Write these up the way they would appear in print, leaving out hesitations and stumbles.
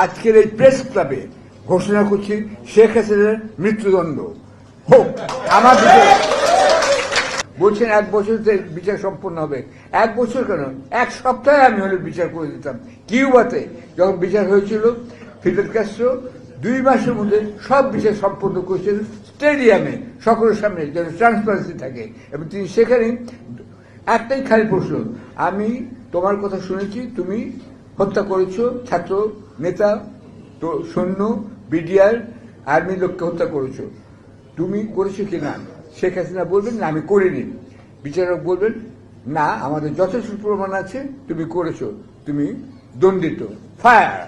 আজকের এই প্রেস ক্লাবে ঘোষণা করছি শেখ হাসিনার মৃত্যুদণ্ড হোক। আমার বলছেন 1 বছরতে বিচার সম্পন্ন হবে। 1 বছর কেন, 1 সপ্তাহে আমি হলে বিচার করে দিতাম। কিউবাতে যখন বিচার হয়েছিল, ফিদেল কাস্ট্রো 2 মাসের মধ্যে সব বিচার সম্পন্ন করেছেন স্টেডিয়ামে, সকলের সামনে, যেন ট্রান্সপারেন্সি থাকে। এবং তিনি সেখানে একটাই খালি প্রশ্ন, আমি তোমার কথা শুনেছি, তুমি হত্যা করেছো ছাত্র নেতা, তো সৈন্য, বিডিআর, আর্মি লোককে হত্যা করেছো, তুমি করেছো কি না? শেখ হাসিনা বলবেন না আমি করিনি, বিচারক বলবেন না আমাদের যথেষ্ট প্রমাণ আছে তুমি করেছো, তুমি দণ্ডিত, ফায়ার।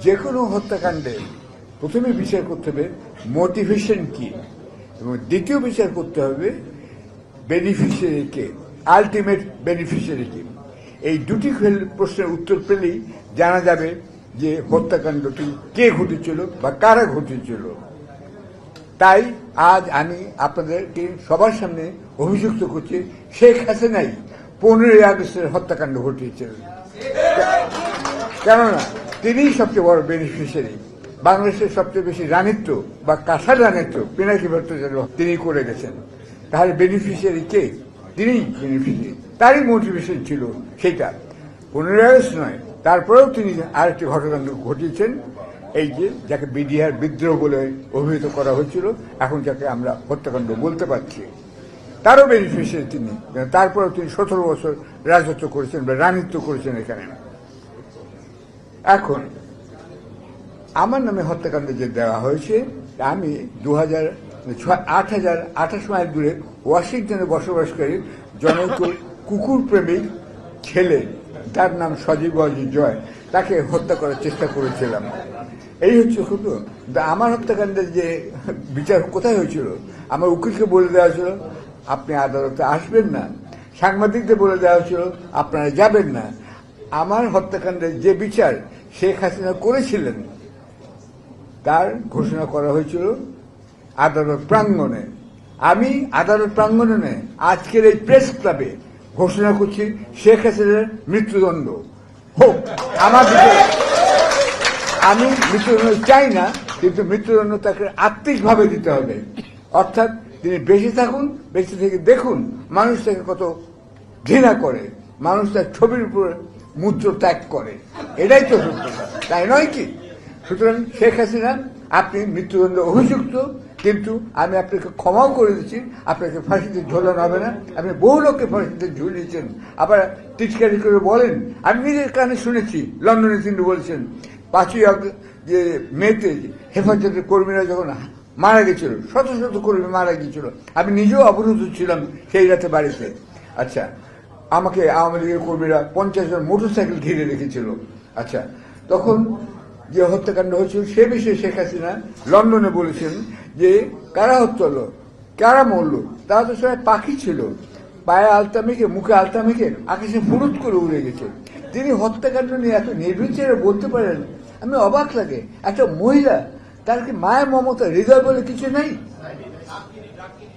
যে কোনো হত্যাকাণ্ডে প্রথমে বিচার করতে হবে মোটিভেশন কি, এবং দ্বিতীয় বিচার করতে হবে বেনিফিশিয়ারি কে, আলটিমেট বেনিফিশিয়ারি কি। এই দুটি প্রশ্নের উত্তর পেলেই জানা যাবে যে হত্যাকাণ্ডটি কে ঘটেছিল বা কারা ঘটেছিল। তাই আজ আমি আপনাদেরকে সবার সামনে অভিযুক্ত করছি শেখ হাসিনাই 15ই আগস্টের হত্যাকাণ্ড ঘটিয়েছিলেন, কেননা তিনিই সবচেয়ে বড় বেনিফিশিয়ারি। বাংলাদেশের সবচেয়ে বেশি রানিত্ব বা কাঁসার রানিত্ব পিনাকি ভট্টাচার্য তিনি করে গেছেন। তাহলে বেনিফিশিয়ারি কে? তিনিই বেনিফিশিয়ারি, তারই মোটিভেশন ছিল সেটা। 15ই আগস্ট নয়, তারপরেও তিনি আরেকটি ঘটনাকাণ্ড ঘটিয়েছেন, এই যে যাকে বিডিআর বিদ্রোহ বলে অভিহিত করা হয়েছিল, এখন যাকে আমরা হত্যাকাণ্ড বলতে পারছি, তারও বেনিফিশিয়ারি তিনি। তারপরেও তিনি 17 বছর রাজত্ব করেছেন বা রানিত্ব করেছেন এখানে। এখন আমার নামে হত্যাকাণ্ড যে দেওয়া হয়েছে, আমি 8,028 মাইল দূরে ওয়াশিংটনে বসবাসকারী জনৈক কুকুর প্রেমিক ছেলে, তার নাম সজীব জয়, তাকে হত্যা করার চেষ্টা করেছিলাম। এই হচ্ছে শুধু আমার হত্যাকাণ্ডের যে বিচার কোথায় হয়েছিল, আমার উকিলকে বলে দেওয়া ছিল আপনি আদালতে আসবেন না, সাংবাদিকদের বলে দেওয়া হয়েছিল আপনারা যাবেন না। আমার হত্যাকাণ্ডের যে বিচার শেখ হাসিনা করেছিলেন তার ঘোষণা করা হয়েছিল আদালত প্রাঙ্গণে। আমি আদালত প্রাঙ্গণে নয়, আজকের এই প্রেস ক্লাবে ঘোষণা করছি শেখ হাসিনার মৃত্যুদণ্ড হোক। আমার আমি মৃত্যুদণ্ড চাই না, কিন্তু মৃত্যুদণ্ড তাকে আত্মিকভাবে দিতে হবে। অর্থাৎ তিনি বেঁচে থাকুন, বেঁচে থেকে দেখুন মানুষ তাকে কত ঘৃণা করে, মানুষ তার ছবির উপর মূত্র ত্যাগ করে, এটাই তো সত্যতা, তাই নয় কি? সুতরাং শেখ হাসিনা আপনি মৃত্যুদণ্ড অভিযুক্ত, কিন্তু আমি আপনাকে ক্ষমাও করে দিচ্ছি, আপনাকে ফাঁসিতে ঝোলানো হবে না। আপনি বহু লোককে ফাঁসিতে ঝুলিয়েছেন, আবার টিচকারি করে বলেন, আমি নিজের কানে শুনেছি, লন্ডনে তিনি বলছেন 5ই যে মেতে হেফাজতের কর্মীরা যখন মারা গেছিল, শত শত কর্মী মারা গিয়েছিল, আমি নিজেও অবরুদ্ধ ছিলাম সেই রাতে বাড়িতে। আচ্ছা, আমাকে আওয়ামী লীগের কর্মীরা 50 জন মোটরসাইকেল ঘিরে রেখেছিল। আচ্ছা, তখন যে হত্যাকাণ্ড হয়েছিল সে বিষয়ে শেখ হাসিনা লন্ডনে বলেছেন যে কারা হত্যা হলো, কারা মরল, তারা তো সবাই পাখি ছিল, পায়ে আলতা মেখে, মুখে আলতা মেখে আকাশে ফুরুত করে উড়ে গেছে। তিনি হত্যাকাণ্ড নিয়ে এত নির্বিচারে বলতে পারেন, আমি অবাক লাগে। একটা মহিলা, তার কি মায়ের মমতা, হৃদয় বলে কিছু নেই?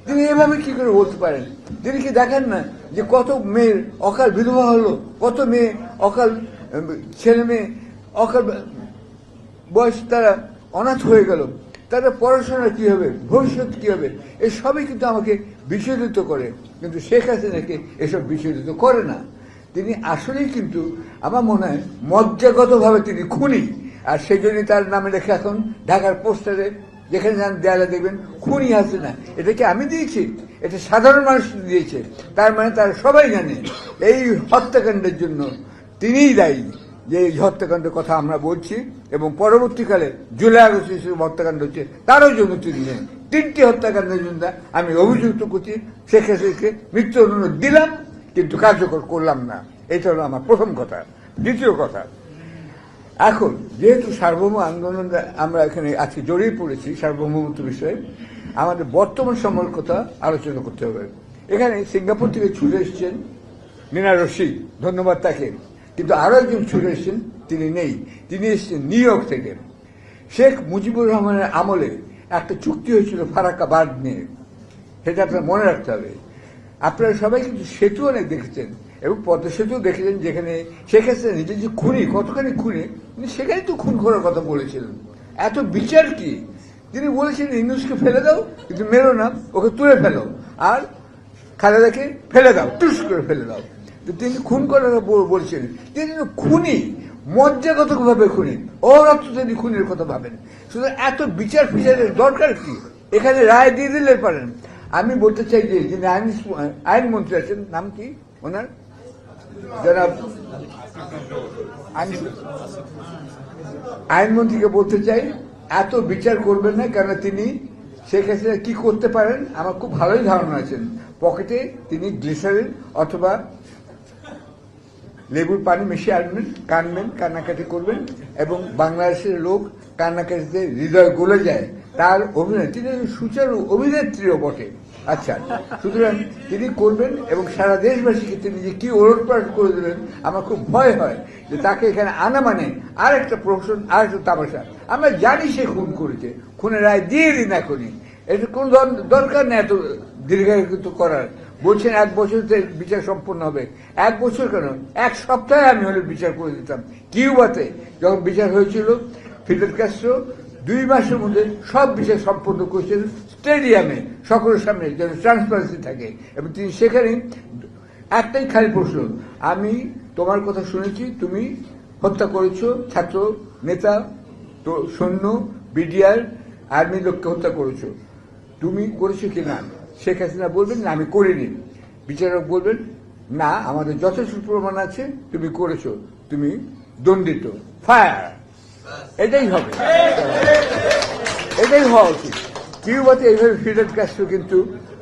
তিনি এভাবে কি করে বলতে পারেন? তিনি কি দেখেন না যে কত মেয়ের অকাল বিধবা হলো, কত মেয়ে অকাল, ছেলে মেয়ে অকাল বয়স তারা অনাথ হয়ে গেল, তাদের পড়াশোনা কি হবে, ভবিষ্যৎ কি হবে, এসবই কিন্তু আমাকে বিচলিত করে। কিন্তু শেখ হাসিনাকে এসব বিচলিত করে না। তিনি আসলেই কিন্তু আমার মনে হয় মজ্জাগতভাবে তিনি খুনি, আর সেই জন্যই তার নামে লেখা এখন ঢাকার পোস্টারে যেখানে যান দেয়ালে দেখবেন খুনি হাসিনা। এটা কি আমি দিয়েছি? এটা সাধারণ মানুষ দিয়েছে। তার মানে তারা সবাই জানে এই হত্যাকাণ্ডের জন্য তিনিই দায়ী, যে এই হত্যাকাণ্ডের কথা আমরা বলছি, এবং পরবর্তীকালে জুলাই আগস্টে হত্যাকাণ্ড হচ্ছে তারও জন্য তিনি নেন। 3টি হত্যাকাণ্ডের জন্য আমি অভিযুক্ত করছি শেখ হাসিনাকে মৃত্যুদণ্ড দিলাম, কিন্তু কার্যকর করলাম না। এটা হলো আমার প্রথম কথা। দ্বিতীয় কথা, এখন যেহেতু সার্বভৌম আন্দোলন আমরা এখানে আজকে জড়িয়ে পড়েছি সার্বভৌমত্ব বিষয়ে, আমাদের বর্তমান সময়ের কথা আলোচনা করতে হবে। এখানে সিঙ্গাপুর থেকে ছুটে এসছেন মিনা রশিদ, ধন্যবাদ তাকে, কিন্তু আরো একজন ছুটে এসছেন, তিনি নেই, তিনি এসছেন নিউ ইয়র্ক থেকে। শেখ মুজিবুর রহমানের আমলে একটা চুক্তি হয়েছিল ফারাক্কা বাঁধ নিয়ে, সেটা আপনার মনে রাখতে হবে। আপনারা সবাই কিন্তু সেতু অনেক দেখেছেন, এবং পদ্মা সেতু দেখলেন যেখানে শেখ হাসিনা নিজে যে খুনি, কতখানি খুনি, সেখানে তো খুন করার কথা বলেছিলেন। এত বিচার কি? তিনি বলেছিলেন ইউনূসকে ফেলে দাও, কিন্তু মেরো না, ওকে তুলে ফেলো, আর খালেদাকে ফেলে দাও, টুস করে ফেলে দাও। তো তিনি খুন করার বলছেন, তিনি খুনি, মজ্জাগতভাবে খুনি, অরাত্র তিনি খুনের কথা ভাবেন। শুধু এত বিচার ফিচারের দরকার কি? এখানে রায় দিয়ে দিলে পারেন। আমি বলতে চাই যে যিনি আইনমন্ত্রী আছেন, নাম কি ওনার, যারা আইনমন্ত্রীকে বলতে চাই এত বিচার করবেন না, কেন তিনি শেখ হাসিনা কি করতে পারেন আমার খুব ভালোই ধারণা আছেন। পকেটে তিনি গ্লিসারিন অথবা লেবুর পানি মিশিয়ে আনবেন, কানবেন, কান্নাকাটি করবেন, এবং বাংলাদেশের লোক কান্নাকাটিতে হৃদয় গলে যায়। তার অভিনয়, তিনি সুচারু অভিনেত্রীও বটে। আচ্ছা, সুতরাং তিনি করবেন এবং সারা দেশবাসীকে তিনি যে কি ওলটপালট করে দেবেন আমার খুব ভয় হয় যে তাকে এখানে আনা মানে আর একটা প্রহসন, আর একটা তামাশা। আমরা জানি সে খুন করেছে, খুনের রায় দিয়ে দিন এখনই, এটা কোন দরকার নেই এত দীর্ঘায়িত করার। বলছেন 1 বছরতে বিচার সম্পন্ন হবে। 1 বছর কেন, 1 সপ্তাহে আমি হলে বিচার করে দিতাম। কিউবাতে যখন বিচার হয়েছিল, ফিদেল কাস্ট্রো 2 মাসের মধ্যে সব বিচার সম্পন্ন করেছেন স্টেডিয়ামে, সকলের সামনে, যেন ট্রান্সপারেন্সি থাকে। এবং তিনি সেখানে একটাই খালি প্রশ্ন, আমি তোমার কথা শুনেছি, তুমি হত্যা করেছো ছাত্র নেতা, তো সৈন্য, বিডিআর, আর্মির লোককে হত্যা করেছো, তুমি করেছো কি না? শেখ হাসিনা বলবেন না আমি করিনি, বিচারক বলবেন না আমাদের যথেষ্ট প্রমাণ আছে তুমি করেছো, তুমি দণ্ডিত, ফায়ার। এটাই হবে, এটাই হওয়া উচিত। কিউবাতে এইভাবে ফিদেল কাস্ট্রো কিন্তু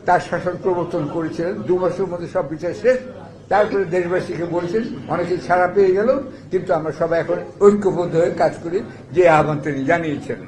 তার শাসন প্রবর্তন করেছিলেন, 2 মাসের মধ্যে সব বিচার শেষ। তারপরে দেশবাসীকে বলছেন, অনেকে ছাড়া পেয়ে গেল, কিন্তু আমরা সবাই এখন ঐক্যবদ্ধ হয়ে কাজ করি, যে আহ্বান তিনি জানিয়েছেন।